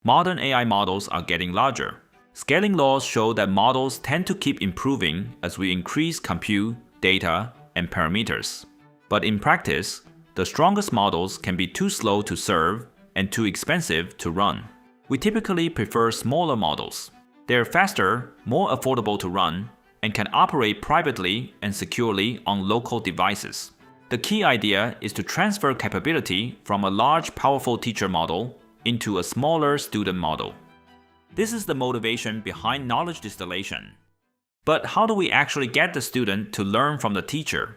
Modern AI models are getting larger. Scaling laws show that models tend to keep improving as we increase compute, data, and parameters. But in practice, the strongest models can be too slow to serve and too expensive to run. We typically prefer smaller models. They're faster, more affordable to run, and can operate privately and securely on local devices. The key idea is to transfer capability from a large, powerful teacher model into a smaller student model. This is the motivation behind knowledge distillation. But how do we actually get the student to learn from the teacher?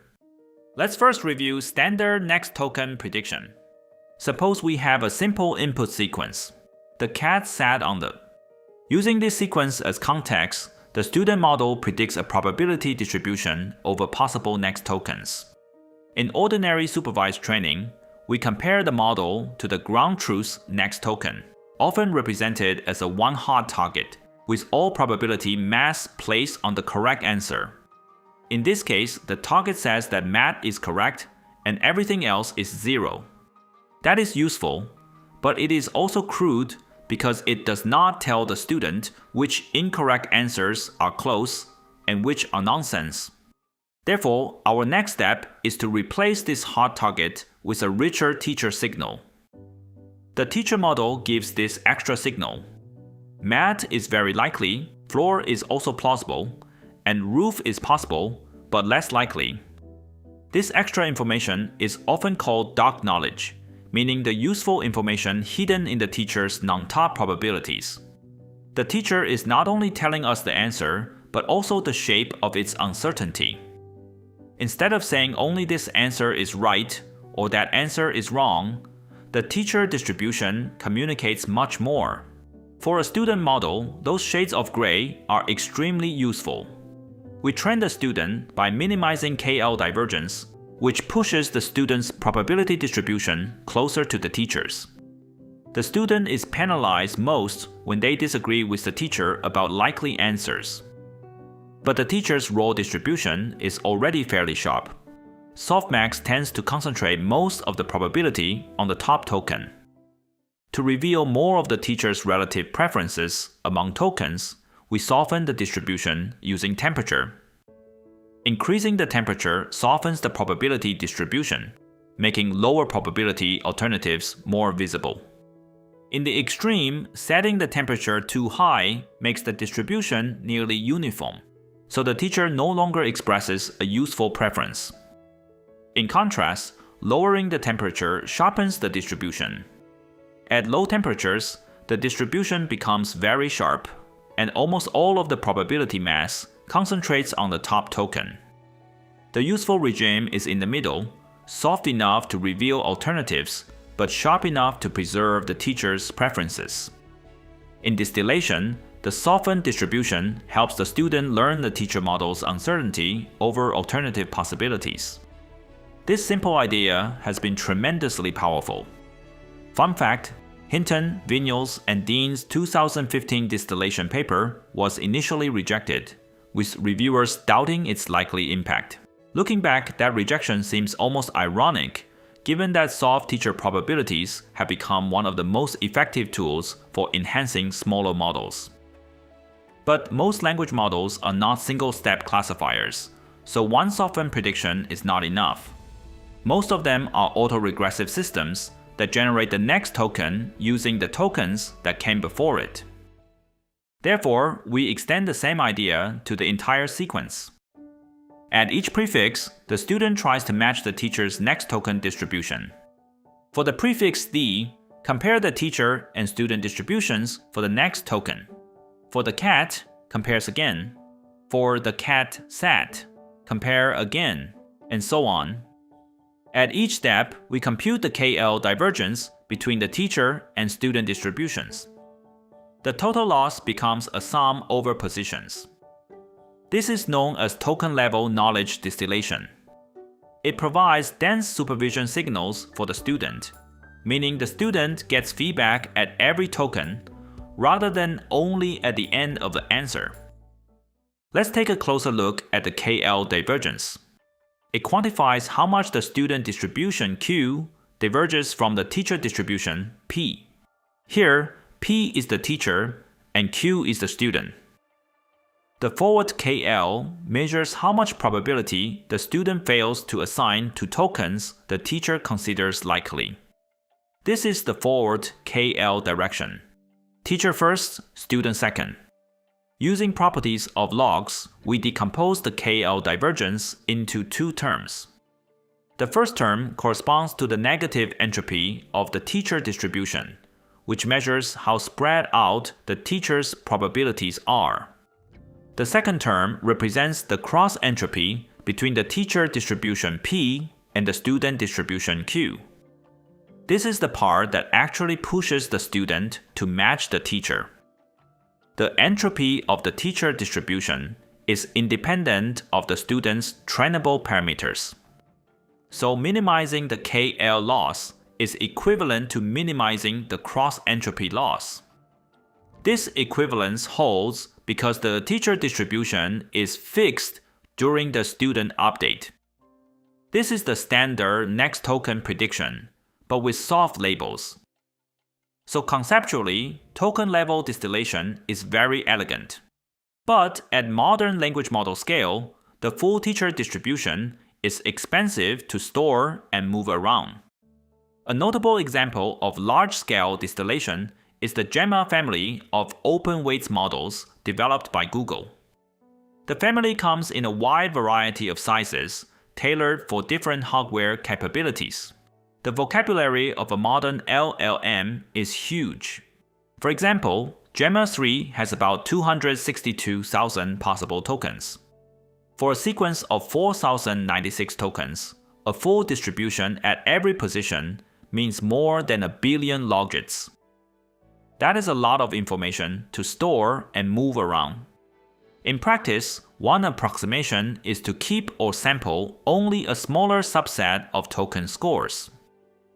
Let's first review standard next token prediction. Suppose we have a simple input sequence. The cat sat on the. Using this sequence as context, the student model predicts a probability distribution over possible next tokens. In ordinary supervised training, we compare the model to the ground truth next token, often represented as a one-hot target, with all probability mass placed on the correct answer. In this case, the target says that math is correct and everything else is 0. That is useful, but it is also crude because it does not tell the student which incorrect answers are close and which are nonsense. Therefore, our next step is to replace this hot target with a richer teacher signal. The teacher model gives this extra signal. Mat is very likely, floor is also plausible, and roof is possible, but less likely. This extra information is often called dark knowledge, meaning the useful information hidden in the teacher's non-top probabilities. The teacher is not only telling us the answer, but also the shape of its uncertainty. Instead of saying only this answer is right or that answer is wrong, the teacher distribution communicates much more. For a student model, those shades of gray are extremely useful. We train the student by minimizing KL divergence, which pushes the student's probability distribution closer to the teacher's. The student is penalized most when they disagree with the teacher about likely answers. But the teacher's raw distribution is already fairly sharp. Softmax tends to concentrate most of the probability on the top token. To reveal more of the teacher's relative preferences among tokens, we soften the distribution using temperature. Increasing the temperature softens the probability distribution, making lower probability alternatives more visible. In the extreme, setting the temperature too high makes the distribution nearly uniform, so the teacher no longer expresses a useful preference. In contrast, lowering the temperature sharpens the distribution. At low temperatures, the distribution becomes very sharp, and almost all of the probability mass concentrates on the top token. The useful regime is in the middle, soft enough to reveal alternatives, but sharp enough to preserve the teacher's preferences. In distillation, the softened distribution helps the student learn the teacher model's uncertainty over alternative possibilities. This simple idea has been tremendously powerful. Fun fact, Hinton, Vinyals, and Dean's 2015 distillation paper was initially rejected, with reviewers doubting its likely impact. Looking back, that rejection seems almost ironic, given that soft teacher probabilities have become one of the most effective tools for enhancing smaller models. But most language models are not single-step classifiers, so one softened prediction is not enough. Most of them are autoregressive systems that generate the next token using the tokens that came before it. Therefore, we extend the same idea to the entire sequence. At each prefix, the student tries to match the teacher's next token distribution. For the prefix D, compare the teacher and student distributions for the next token. For the cat, compares again. For the cat sat, compare again, and so on. At each step, we compute the KL divergence between the teacher and student distributions. The total loss becomes a sum over positions. This is known as token-level knowledge distillation. It provides dense supervision signals for the student, meaning the student gets feedback at every token rather than only at the end of the answer. Let's take a closer look at the KL divergence. It quantifies how much the student distribution Q diverges from the teacher distribution P. Here, P is the teacher and Q is the student. The forward KL measures how much probability the student fails to assign to tokens the teacher considers likely. This is the forward KL direction. Teacher first, student second. Using properties of logs, we decompose the KL divergence into two terms. The first term corresponds to the negative entropy of the teacher distribution, which measures how spread out the teacher's probabilities are. The second term represents the cross entropy between the teacher distribution P and the student distribution Q. This is the part that actually pushes the student to match the teacher. The entropy of the teacher distribution is independent of the student's trainable parameters. So minimizing the KL loss is equivalent to minimizing the cross entropy loss. This equivalence holds because the teacher distribution is fixed during the student update. This is the standard next token prediction, but with soft labels. So conceptually, token-level distillation is very elegant. But at modern language model scale, the full teacher distribution is expensive to store and move around. A notable example of large-scale distillation is the Gemma family of open weights models developed by Google. The family comes in a wide variety of sizes, tailored for different hardware capabilities. The vocabulary of a modern LLM is huge. For example, Gemma 3 has about 262,000 possible tokens. For a sequence of 4,096 tokens, a full distribution at every position means more than 1 billion logits. That is a lot of information to store and move around. In practice, one approximation is to keep or sample only a smaller subset of token scores.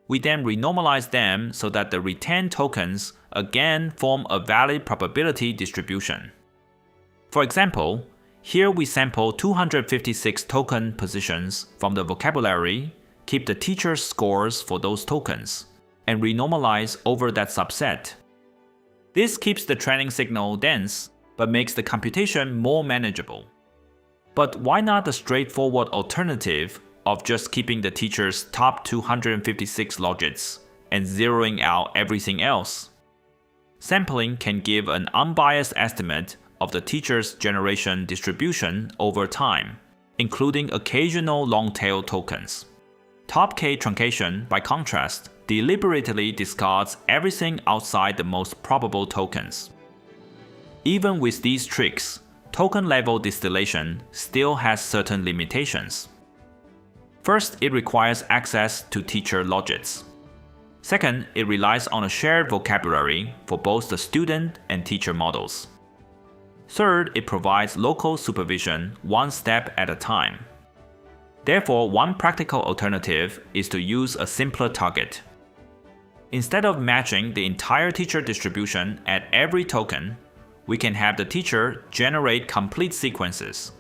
We then renormalize them so that the retained tokens again form a valid probability distribution. For example, here we sample 256 token positions from the vocabulary, keep the teacher's scores for those tokens, and renormalize over that subset. This keeps the training signal dense, but makes the computation more manageable. But why not the straightforward alternative of just keeping the teacher's top 256 logits and zeroing out everything else? Sampling can give an unbiased estimate of the teacher's generation distribution over time, including occasional long-tail tokens. Top K truncation, by contrast, deliberately discards everything outside the most probable tokens. Even with these tricks, token-level distillation still has certain limitations. First, it requires access to teacher logits. Second, it relies on a shared vocabulary for both the student and teacher models. Third, it provides local supervision one step at a time. Therefore, one practical alternative is to use a simpler target. Instead of matching the entire teacher distribution at every token, we can have the teacher generate complete sequences,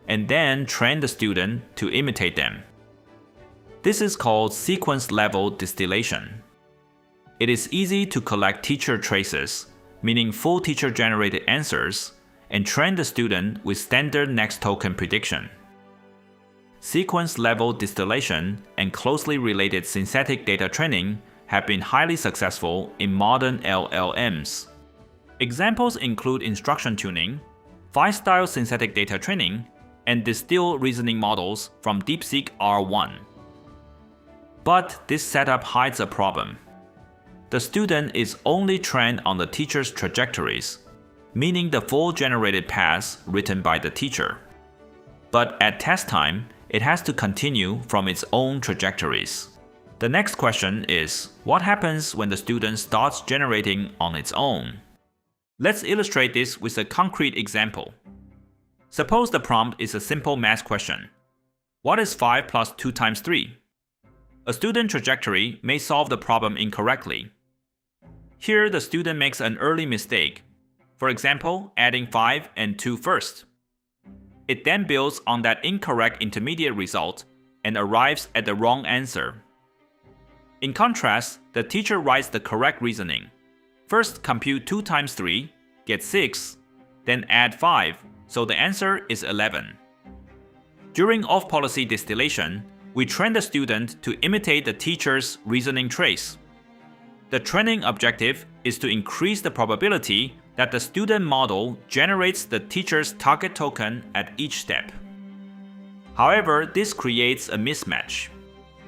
and then train the student to imitate them. This is called sequence-level distillation. It is easy to collect teacher traces, meaning full teacher-generated answers, and train the student with standard next token prediction. Sequence-level distillation and closely related synthetic data training have been highly successful in modern LLMs. Examples include instruction tuning, Phi-style synthetic data training, and distilled reasoning models from DeepSeek R1. But this setup hides a problem. The student is only trained on the teacher's trajectories, meaning the full generated paths written by the teacher. But at test time, it has to continue from its own trajectories. The next question is, what happens when the student starts generating on its own? Let's illustrate this with a concrete example. Suppose the prompt is a simple math question. What is 5 plus 2 times 3? A student trajectory may solve the problem incorrectly. Here, the student makes an early mistake. For example, adding 5 and 2 first. It then builds on that incorrect intermediate result and arrives at the wrong answer. In contrast, the teacher writes the correct reasoning. First compute 2 times 3, get 6, then add 5, so the answer is 11. During off-policy distillation, we train the student to imitate the teacher's reasoning trace. The training objective is to increase the probability that the student model generates the teacher's target token at each step. However, this creates a mismatch.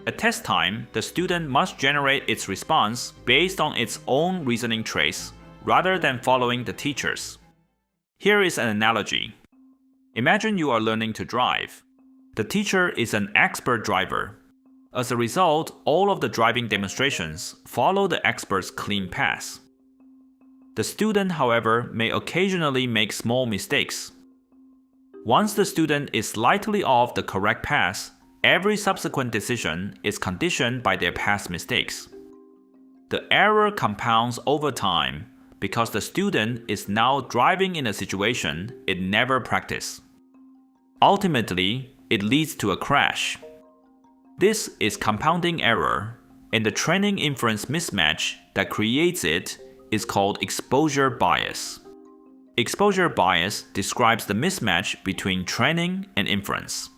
At test time, the student must generate its response based on its own reasoning trace rather than following the teacher's. Here is an analogy. Imagine you are learning to drive. The teacher is an expert driver. As a result, all of the driving demonstrations follow the expert's clean path. The student, however, may occasionally make small mistakes. Once the student is slightly off the correct path, every subsequent decision is conditioned by their past mistakes. The error compounds over time because the student is now driving in a situation it never practiced. Ultimately, it leads to a crash. This is compounding error, and the training-inference mismatch that creates it is called exposure bias. Exposure bias describes the mismatch between training and inference.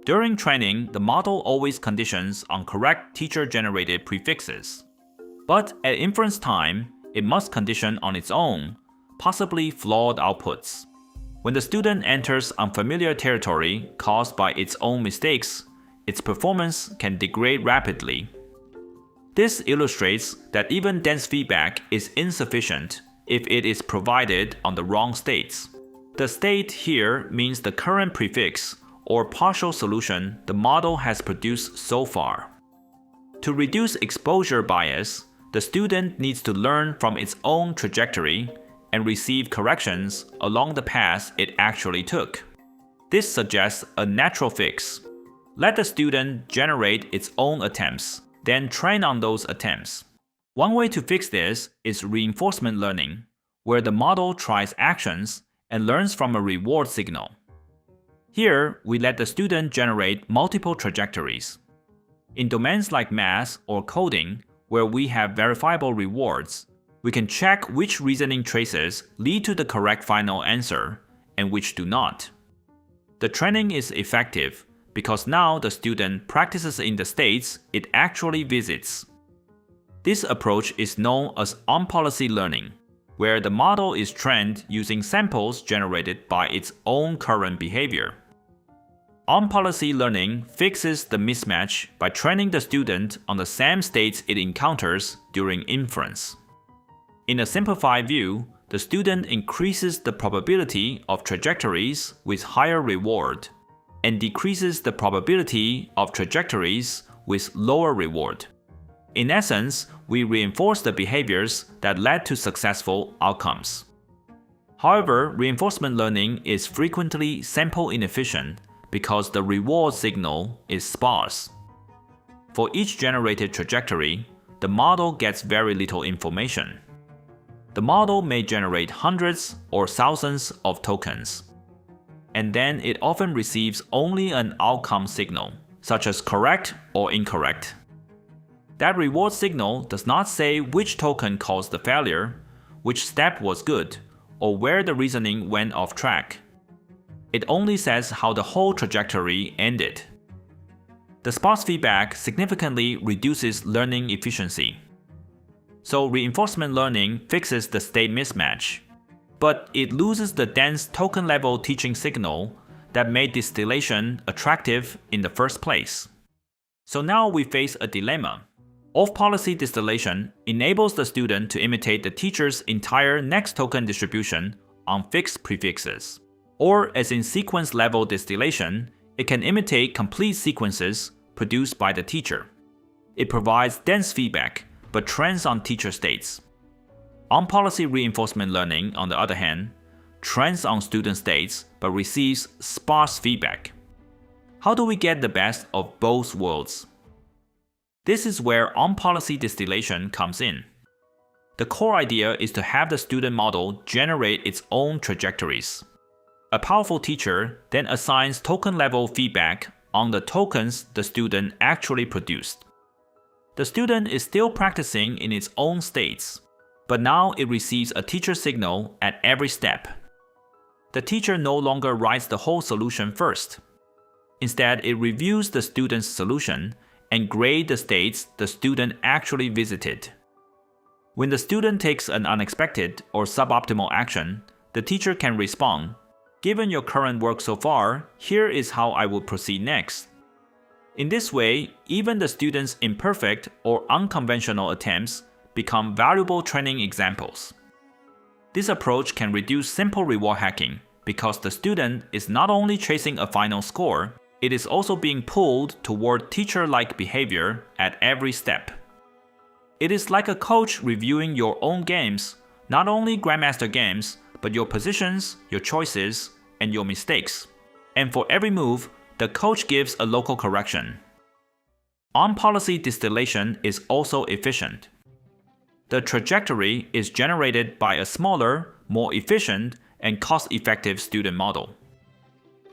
During training, the model always conditions on correct teacher-generated prefixes. But at inference time, it must condition on its own, possibly flawed outputs. When the student enters unfamiliar territory caused by its own mistakes, its performance can degrade rapidly. This illustrates that even dense feedback is insufficient if it is provided on the wrong states. The state here means the current prefix or partial solution the model has produced so far. To reduce exposure bias, the student needs to learn from its own trajectory and receive corrections along the path it actually took. This suggests a natural fix. Let the student generate its own attempts, then train on those attempts. One way to fix this is reinforcement learning, where the model tries actions and learns from a reward signal. Here, we let the student generate multiple trajectories. In domains like math or coding, where we have verifiable rewards, we can check which reasoning traces lead to the correct final answer and which do not. The training is effective because now the student practices in the states it actually visits. This approach is known as on-policy learning, where the model is trained using samples generated by its own current behavior. On-policy learning fixes the mismatch by training the student on the same states it encounters during inference. In a simplified view, the student increases the probability of trajectories with higher reward and decreases the probability of trajectories with lower reward. In essence, we reinforce the behaviors that led to successful outcomes. However, reinforcement learning is frequently sample inefficient because the reward signal is sparse. For each generated trajectory, the model gets very little information. The model may generate hundreds or thousands of tokens, and then it often receives only an outcome signal, such as correct or incorrect. That reward signal does not say which token caused the failure, which step was good, or where the reasoning went off track. It only says how the whole trajectory ended. The sparse feedback significantly reduces learning efficiency. So reinforcement learning fixes the state mismatch, but it loses the dense token-level teaching signal that made distillation attractive in the first place. So now we face a dilemma. Off-policy distillation enables the student to imitate the teacher's entire next token distribution on fixed prefixes. Or, as in sequence-level distillation, it can imitate complete sequences produced by the teacher. It provides dense feedback, but trains on teacher states. On-policy reinforcement learning, on the other hand, trains on student states but receives sparse feedback. How do we get the best of both worlds? This is where on-policy distillation comes in. The core idea is to have the student model generate its own trajectories. A powerful teacher then assigns token-level feedback on the tokens the student actually produced. The student is still practicing in its own states. But now it receives a teacher signal at every step. The teacher no longer writes the whole solution first. Instead, it reviews the student's solution and grades the states the student actually visited. When the student takes an unexpected or suboptimal action, the teacher can respond, "Given your current work so far, here is how I will proceed next." In this way, even the student's imperfect or unconventional attempts become valuable training examples. This approach can reduce simple reward hacking because the student is not only chasing a final score, it is also being pulled toward teacher-like behavior at every step. It is like a coach reviewing your own games, not only Grandmaster games, but your positions, your choices, and your mistakes. And for every move, the coach gives a local correction. On-policy distillation is also efficient. The trajectory is generated by a smaller, more efficient, and cost-effective student model.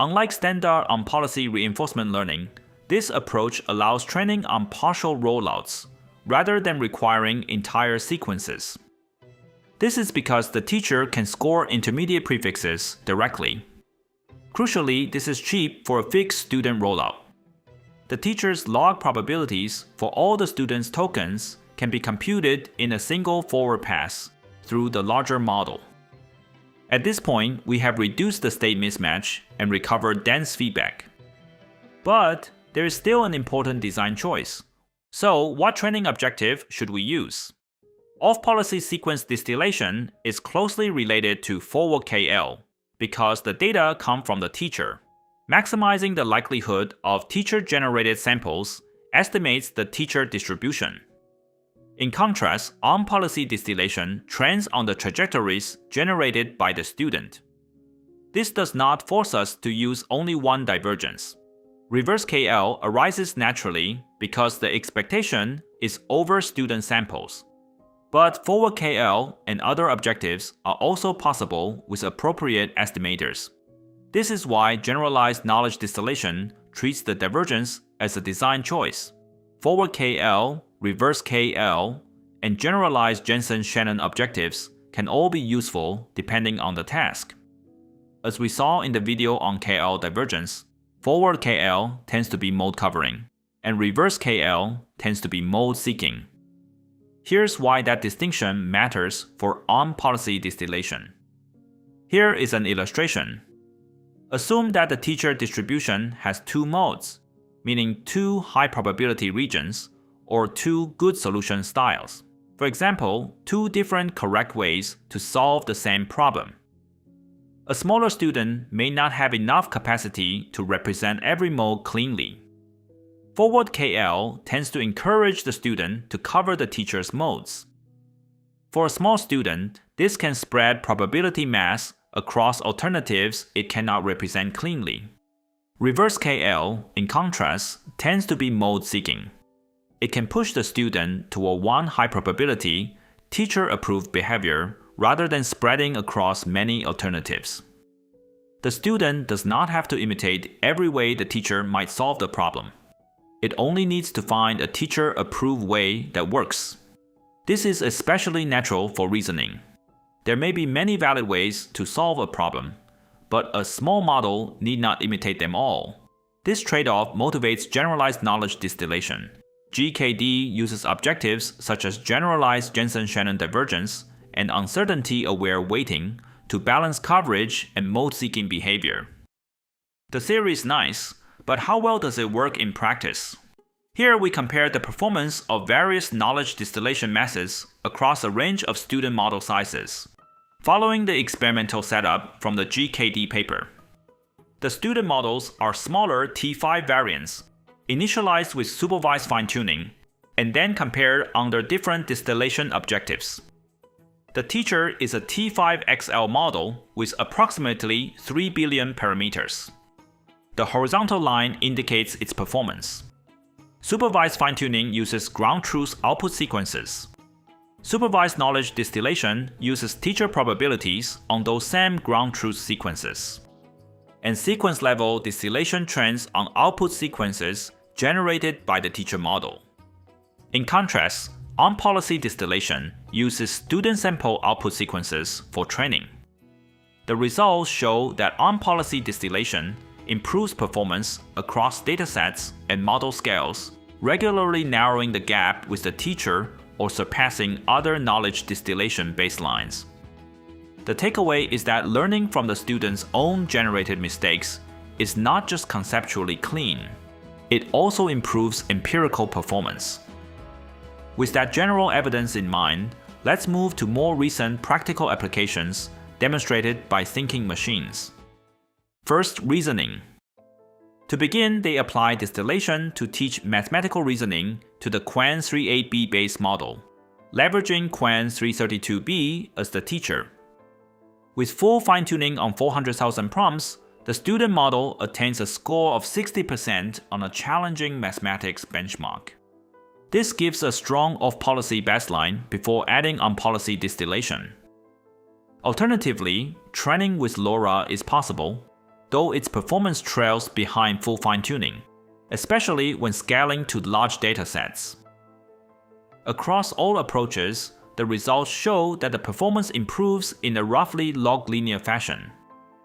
Unlike standard on-policy reinforcement learning, this approach allows training on partial rollouts, rather than requiring entire sequences. This is because the teacher can score intermediate prefixes directly. Crucially, this is cheap for a fixed student rollout. The teacher's log probabilities for all the students' tokens can be computed in a single forward pass through the larger model. At this point, we have reduced the state mismatch and recovered dense feedback. But there is still an important design choice. So, what training objective should we use? Off-policy sequence distillation is closely related to forward KL because the data come from the teacher. Maximizing the likelihood of teacher-generated samples estimates the teacher distribution. In contrast, on-policy distillation trains on the trajectories generated by the student. This does not force us to use only one divergence. Reverse KL arises naturally because the expectation is over student samples. But forward KL and other objectives are also possible with appropriate estimators. This is why generalized knowledge distillation treats the divergence as a design choice. Forward KL, reverse KL, and generalized Jensen-Shannon objectives can all be useful depending on the task. As we saw in the video on KL divergence, forward KL tends to be mode covering, and reverse KL tends to be mode seeking. Here's why that distinction matters for on-policy distillation. Here is an illustration. Assume that the teacher distribution has two modes, meaning two high-probability regions, or two good solution styles. For example, two different correct ways to solve the same problem. A smaller student may not have enough capacity to represent every mode cleanly. Forward KL tends to encourage the student to cover the teacher's modes. For a small student, this can spread probability mass across alternatives it cannot represent cleanly. Reverse KL, in contrast, tends to be mode seeking. It can push the student toward one high probability, teacher-approved behavior rather than spreading across many alternatives. The student does not have to imitate every way the teacher might solve the problem. It only needs to find a teacher-approved way that works. This is especially natural for reasoning. There may be many valid ways to solve a problem, but a small model need not imitate them all. This trade-off motivates generalized knowledge distillation. GKD uses objectives such as generalized Jensen-Shannon divergence and uncertainty-aware weighting to balance coverage and mode-seeking behavior. The theory is nice, but how well does it work in practice? Here we compare the performance of various knowledge distillation methods across a range of student model sizes, following the experimental setup from the GKD paper. The student models are smaller T5 variants, initialized with supervised fine-tuning, and then compared under different distillation objectives. The teacher is a T5XL model with approximately 3 billion parameters. The horizontal line indicates its performance. Supervised fine-tuning uses ground truth output sequences. Supervised knowledge distillation uses teacher probabilities on those same ground truth sequences. And sequence-level distillation trends on output sequences generated by the teacher model. In contrast, On-policy distillation uses student sample output sequences for training. The results show that on-policy distillation improves performance across datasets and model scales, regularly narrowing the gap with the teacher or surpassing other knowledge distillation baselines. The takeaway is that learning from the student's own generated mistakes is not just conceptually clean, it also improves empirical performance. With that general evidence in mind, let's move to more recent practical applications demonstrated by thinking machines. First, reasoning. To begin, they apply distillation to teach mathematical reasoning to the Quan 38B base model, leveraging Quan 332B as the teacher. With full fine-tuning on 400,000 prompts, the student model attains a score of 60% on a challenging mathematics benchmark. This gives a strong off-policy baseline before adding on-policy distillation. Alternatively, training with LoRa is possible, though its performance trails behind full fine-tuning, especially when scaling to large datasets. Across all approaches, the results show that the performance improves in a roughly log-linear fashion.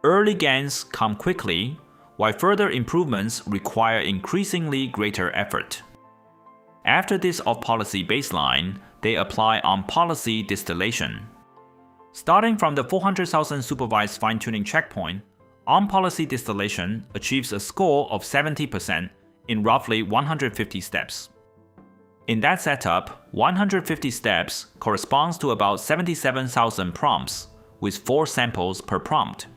Early gains come quickly, while further improvements require increasingly greater effort. After this off-policy baseline, they apply on-policy distillation. Starting from the 400,000 supervised fine-tuning checkpoint, on-policy distillation achieves a score of 70% in roughly 150 steps. In that setup, 150 steps corresponds to about 77,000 prompts, with 4 samples per prompt.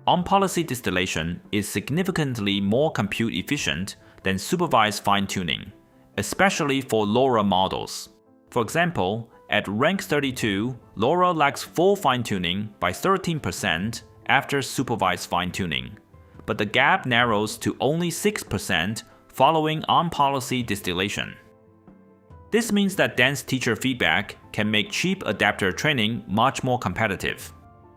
On-policy distillation is significantly more compute efficient than supervised fine-tuning, especially for LoRa models. For example, at rank 32, LoRa lacks full fine-tuning by 13% after supervised fine-tuning, but the gap narrows to only 6% following on-policy distillation. This means that dense teacher feedback can make cheap adapter training much more competitive.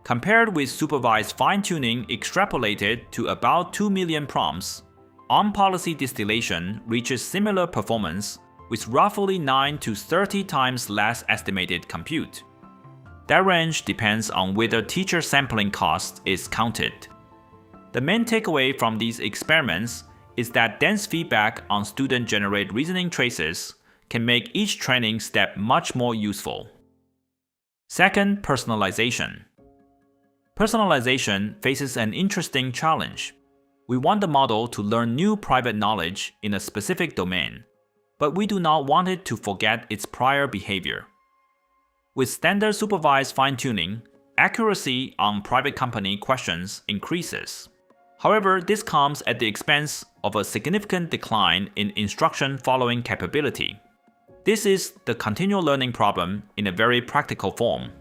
Compared with supervised fine-tuning extrapolated to about 2 million prompts, on-policy distillation reaches similar performance with roughly 9 to 30 times less estimated compute. That range depends on whether teacher sampling cost is counted. The main takeaway from these experiments is that dense feedback on student-generated reasoning traces can make each training step much more useful. Second, personalization. Personalization faces an interesting challenge. We want the model to learn new private knowledge in a specific domain, but we do not want it to forget its prior behavior. With standard supervised fine-tuning, accuracy on private company questions increases. However, this comes at the expense of a significant decline in instruction following capability. This is the continual learning problem in a very practical form.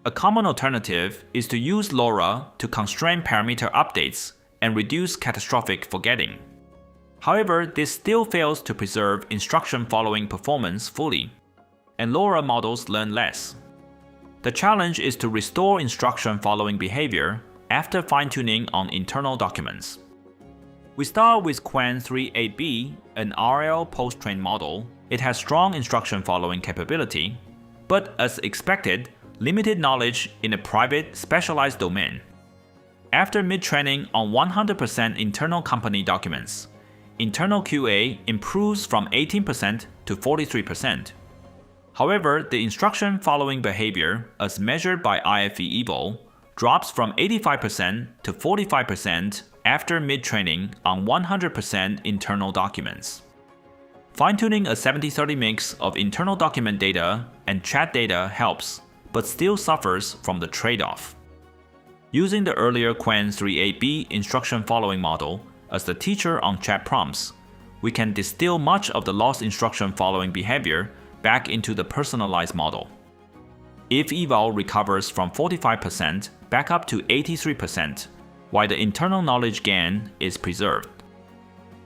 A common alternative is to use LoRa to constrain parameter updates and reduce catastrophic forgetting. However, this still fails to preserve instruction following performance fully, and LoRa models learn less. The challenge is to restore instruction following behavior after fine-tuning on internal documents. We start with Quan 38B, an RL post-trained model. It has strong instruction following capability, but as expected, limited knowledge in a private, specialized domain. After mid-training on 100% internal company documents, internal QA improves from 18% to 43%. However, the instruction following behavior, as measured by IFE-Eval, drops from 85% to 45% after mid-training on 100% internal documents. Fine-tuning a 70-30 mix of internal document data and chat data helps, but still suffers from the trade-off. Using the earlier Quan 38B instruction following model as the teacher on chat prompts, we can distill much of the lost instruction following behavior back into the personalized model. If eval recovers from 45% back up to 83%, while the internal knowledge gain is preserved.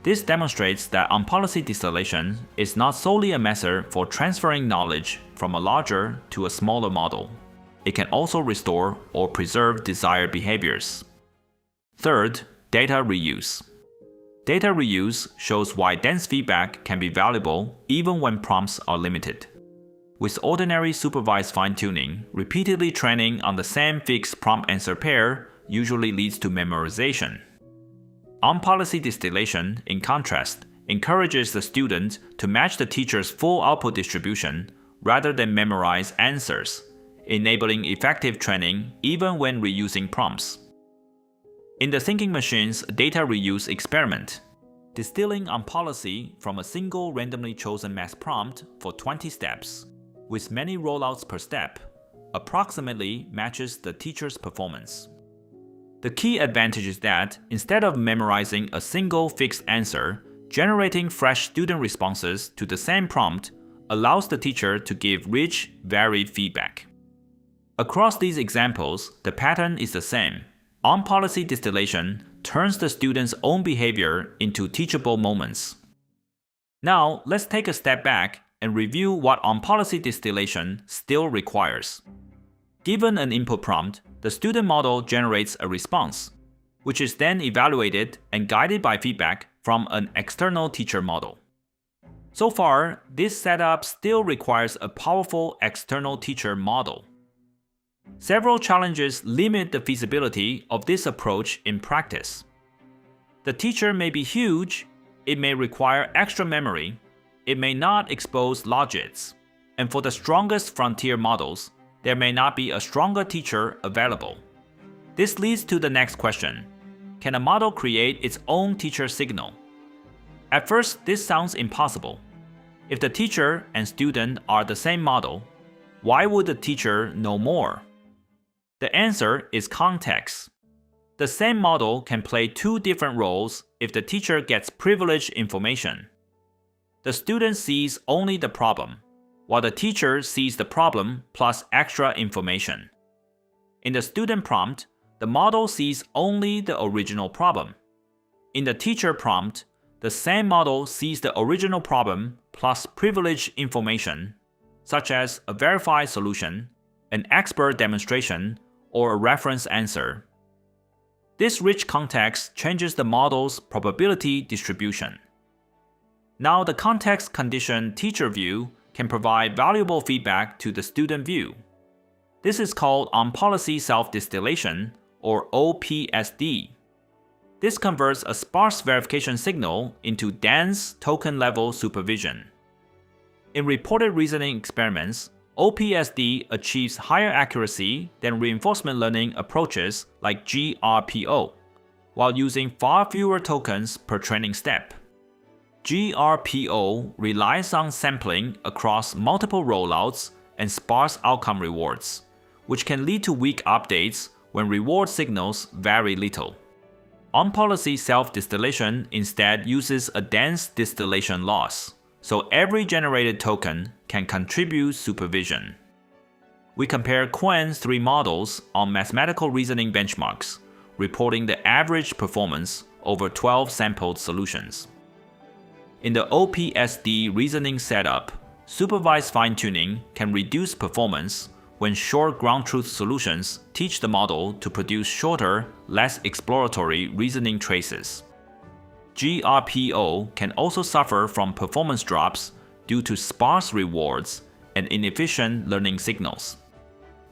This demonstrates that on-policy distillation is not solely a method for transferring knowledge from a larger to a smaller model. It can also restore or preserve desired behaviors. Third, data reuse. Data reuse shows why dense feedback can be valuable even when prompts are limited. With ordinary supervised fine-tuning, repeatedly training on the same fixed prompt-answer pair usually leads to memorization. On-policy distillation, in contrast, encourages the student to match the teacher's full output distribution rather than memorize answers, enabling effective training even when reusing prompts. In the Thinking Machine's data reuse experiment, distilling on policy from a single randomly chosen math prompt for 20 steps, with many rollouts per step, approximately matches the teacher's performance. The key advantage is that instead of memorizing a single fixed answer, generating fresh student responses to the same prompt allows the teacher to give rich, varied feedback. Across these examples, the pattern is the same. On-policy distillation turns the student's own behavior into teachable moments. Now, let's take a step back and review what on-policy distillation still requires. Given an input prompt, the student model generates a response, which is then evaluated and guided by feedback from an external teacher model. So far, this setup still requires a powerful external teacher model. Several challenges limit the feasibility of this approach in practice. The teacher may be huge, it may require extra memory, it may not expose logits, and for the strongest frontier models, there may not be a stronger teacher available. This leads to the next question. Can a model create its own teacher signal? At first, this sounds impossible. If the teacher and student are the same model, why would the teacher know more? The answer is context. The same model can play two different roles if the teacher gets privileged information. The student sees only the problem, while the teacher sees the problem plus extra information. In the student prompt, the model sees only the original problem. In the teacher prompt, the same model sees the original problem plus privileged information, such as a verified solution, an expert demonstration, or a reference answer. This rich context changes the model's probability distribution. Now, the context-conditioned teacher view can provide valuable feedback to the student view. This is called on-policy self-distillation, or OPSD. This converts a sparse verification signal into dense token-level supervision. In reported reasoning experiments, OPSD achieves higher accuracy than reinforcement learning approaches like GRPO, while using far fewer tokens per training step. GRPO relies on sampling across multiple rollouts and sparse outcome rewards, which can lead to weak updates when reward signals vary little. On-policy self-distillation instead uses a dense distillation loss, so every generated token can contribute supervision. We compare Quen's three models on mathematical reasoning benchmarks, reporting the average performance over 12 sampled solutions. In the OPSD reasoning setup, supervised fine-tuning can reduce performance when short ground truth solutions teach the model to produce shorter, less exploratory reasoning traces. GRPO can also suffer from performance drops due to sparse rewards and inefficient learning signals.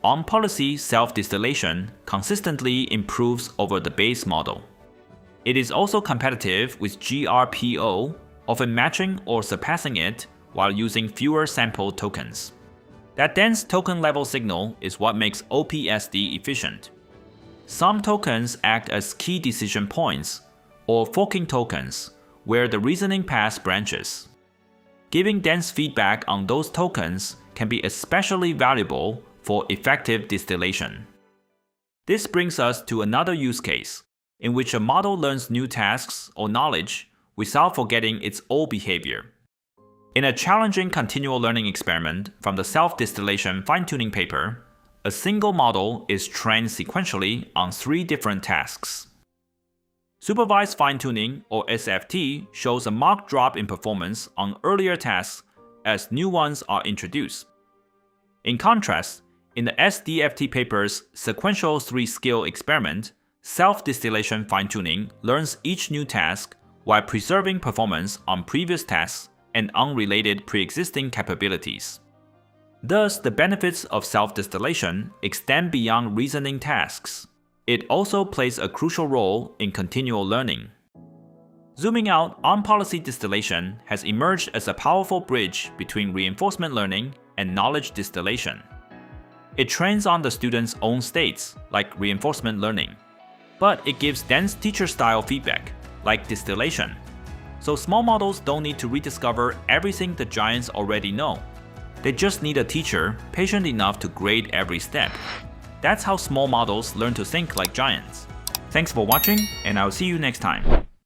On-policy self-distillation consistently improves over the base model. It is also competitive with GRPO, often matching or surpassing it while using fewer sample tokens. That dense token-level signal is what makes OPSD efficient. Some tokens act as key decision points, or forking tokens, where the reasoning path branches. Giving dense feedback on those tokens can be especially valuable for effective distillation. This brings us to another use case, in which a model learns new tasks or knowledge without forgetting its old behavior. In a challenging continual learning experiment from the self-distillation fine-tuning paper, a single model is trained sequentially on 3 different tasks. Supervised fine-tuning, or SFT, shows a marked drop in performance on earlier tasks as new ones are introduced. In contrast, in the SDFT paper's sequential 3-skill experiment, self-distillation fine-tuning learns each new task while preserving performance on previous tasks and unrelated pre-existing capabilities. Thus, the benefits of self-distillation extend beyond reasoning tasks. It also plays a crucial role in continual learning. Zooming out, on-policy distillation has emerged as a powerful bridge between reinforcement learning and knowledge distillation. It trains on the student's own states, like reinforcement learning, but it gives dense teacher-style feedback, like distillation. So small models don't need to rediscover everything the giants already know. They just need a teacher patient enough to grade every step. That's how small models learn to think like giants. Thanks for watching, and I'll see you next time.